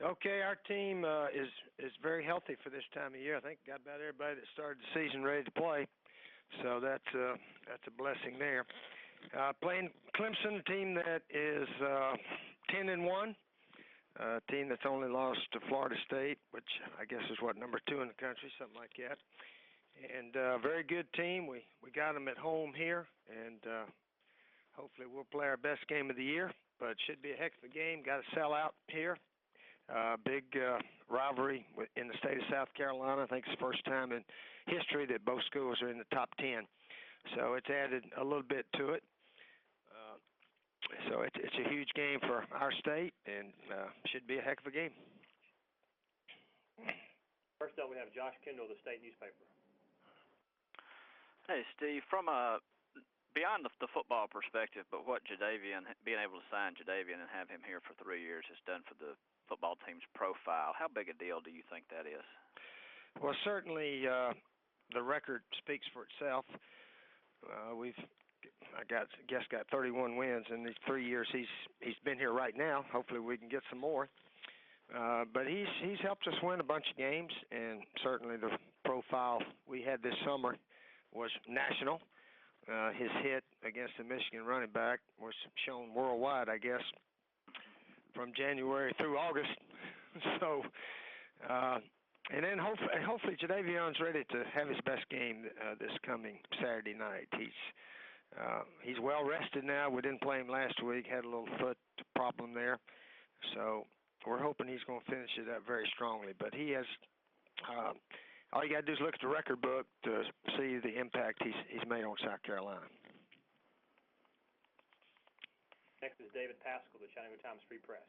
Okay, our team is very healthy for this time of year. I think got about everybody that started the season ready to play, so that's a blessing there. Playing Clemson, a team that is 10-1, a team that's only lost to Florida State, which I guess is number 2 in the country, something like that. And very good team. We got them at home here, and hopefully we'll play our best game of the year. But it should be a heck of a game. Got to sell out here. Big rivalry in the state of South Carolina. I think it's the first time in history that both schools are in the top 10. So it's added a little bit to it. So it's a huge game for our state, and should be a heck of a game. First up, we have Josh Kendall, the state newspaper. Hey, Steve, from beyond the football perspective, but what being able to sign Jadeveon and have him here for 3 years has done for the football team's profile, how big a deal do you think that is? Well, certainly the record speaks for itself. I guess got 31 wins in these 3 years he's been here right now. Hopefully we can get some more. But he's helped us win a bunch of games, and certainly the profile we had this summer was national. His hit against the Michigan running back was shown worldwide, I guess, from January through August. So, and then hopefully Jadeveon's ready to have his best game this coming Saturday night. He's well rested now. We didn't play him last week. Had a little foot problem there. So we're hoping he's going to finish it up very strongly. But he has all you got to do is look at the record book to see the impact he's made on South Carolina. Next is David Pascal, the Chattanooga Times Free Press.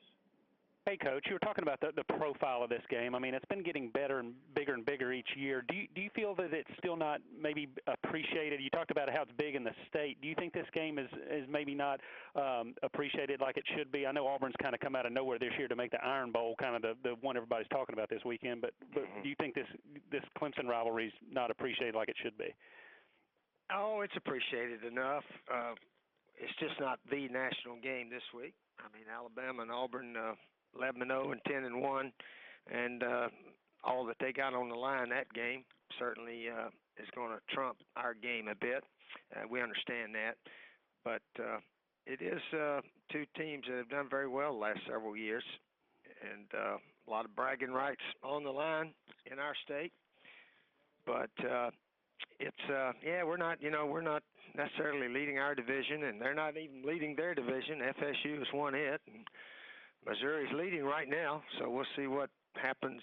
Hey, Coach, you were talking about the profile of this game. I mean, it's been getting better and bigger each year. Do you feel that it's still not maybe appreciated? You talked about how it's big in the state. Do you think this game is maybe not appreciated like it should be? I know Auburn's kind of come out of nowhere this year to make the Iron Bowl kind of the one everybody's talking about this weekend, but do you think this Clemson rivalry is not appreciated like it should be? Oh, it's appreciated enough. It's just not the national game this week. I mean, Alabama and Auburn 11-0 and 10-1, and all that they got on the line that game certainly is going to trump our game a bit. We understand that, but it is two teams that have done very well the last several years, and a lot of bragging rights on the line in our state. But it's we're not necessarily leading our division, and they're not even leading their division. FSU has won it, and Missouri's leading right now, so we'll see what happens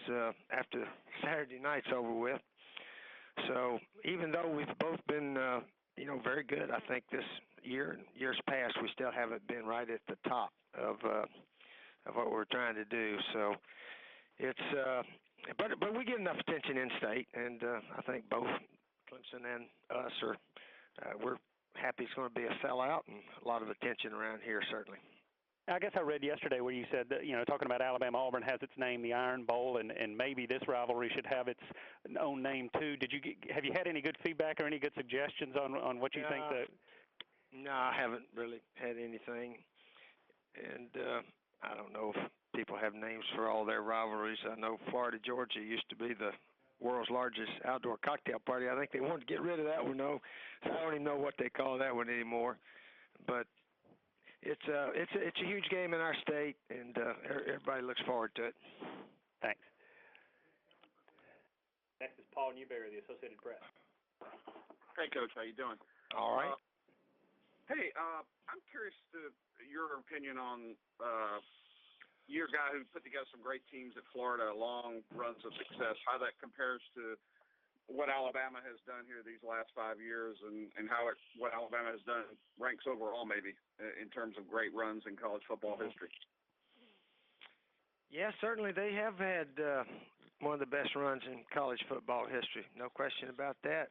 after Saturday night's over with. So even though we've both been, very good, I think this year and years past, we still haven't been right at the top of what we're trying to do. So it's, but we get enough attention in state, and I think both Clemson and us we're happy it's going to be a sellout and a lot of attention around here, certainly. I guess I read yesterday where you said that, talking about Alabama-Auburn has its name, the Iron Bowl, and maybe this rivalry should have its own name too. Have you had any good feedback or any good suggestions on what you think that? No, I haven't really had anything, and I don't know if people have names for all their rivalries. I know Florida-Georgia used to be the world's largest outdoor cocktail party. I think they wanted to get rid of that one, though. So I don't even know what they call that one anymore. But it's a huge game in our state, and everybody looks forward to it. Thanks. Next is Paul Newberry, the Associated Press. Hey, Coach, how you doing? All right. Hey, I'm curious to your opinion on you're a guy who put together some great teams at Florida, long runs of success, how that compares to what Alabama has done here these last 5 years and how what Alabama has done ranks overall maybe in terms of great runs in college football history. Yeah, certainly they have had one of the best runs in college football history. No question about that.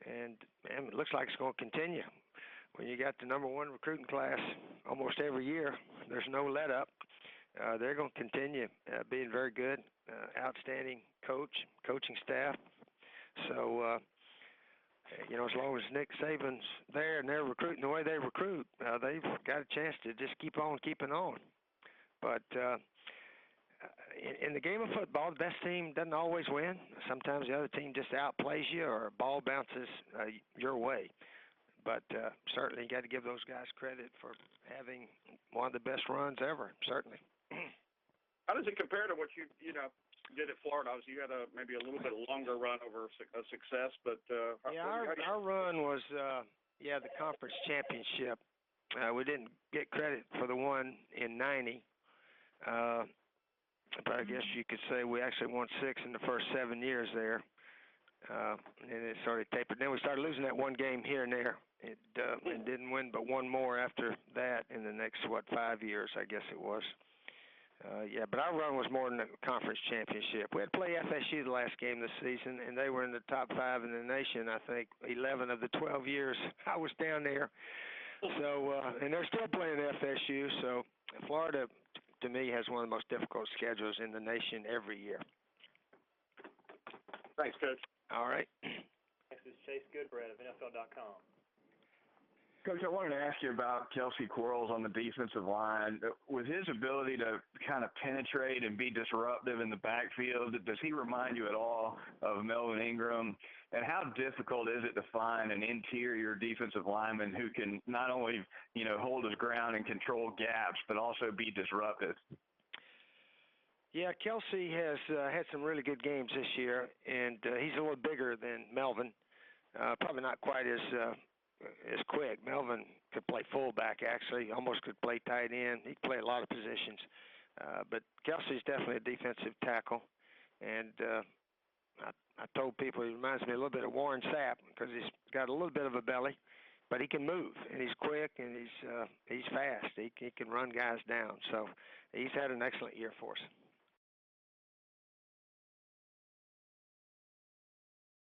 And it looks like it's going to continue. When you got the number one recruiting class almost every year, there's no let-up. They're going to continue being very good, outstanding coaching staff. So, as long as Nick Saban's there and they're recruiting the way they recruit, they've got a chance to just keep on keeping on. But in the game of football, the best team doesn't always win. Sometimes the other team just outplays you, or a ball bounces your way. But certainly, you got to give those guys credit for having one of the best runs ever. Certainly. How does it compare to what you did at Florida? Obviously, you had maybe a little bit longer run over a success, but our run was the conference championship. We didn't get credit for the one in '90, but I guess you could say we actually won 6 in the first 7 years there, and it sort of tapered. Then we started losing that one game here and there. And didn't win but one more after that in the next 5 years, I guess it was. But our run was more than a conference championship. We had to play FSU the last game this season, and they were in the top 5 in the nation, I think, 11 of the 12 years I was down there. So, and they're still playing FSU. So, Florida, to me, has one of the most difficult schedules in the nation every year. Thanks, Coach. All right. Next is Chase Goodbread of NFL.com. Coach, I wanted to ask you about Kelsey Quarles on the defensive line. With his ability to kind of penetrate and be disruptive in the backfield, does he remind you at all of Melvin Ingram? And how difficult is it to find an interior defensive lineman who can not only, hold his ground and control gaps, but also be disruptive? Yeah, Kelsey has had some really good games this year, and he's a little bigger than Melvin. Probably not quite as quick. Melvin could play fullback, actually, almost could play tight end. He could play a lot of positions. But Kelsey's definitely a defensive tackle. And I told people he reminds me a little bit of Warren Sapp because he's got a little bit of a belly, but he can move, and he's quick, and he's fast. He can run guys down. So he's had an excellent year for us.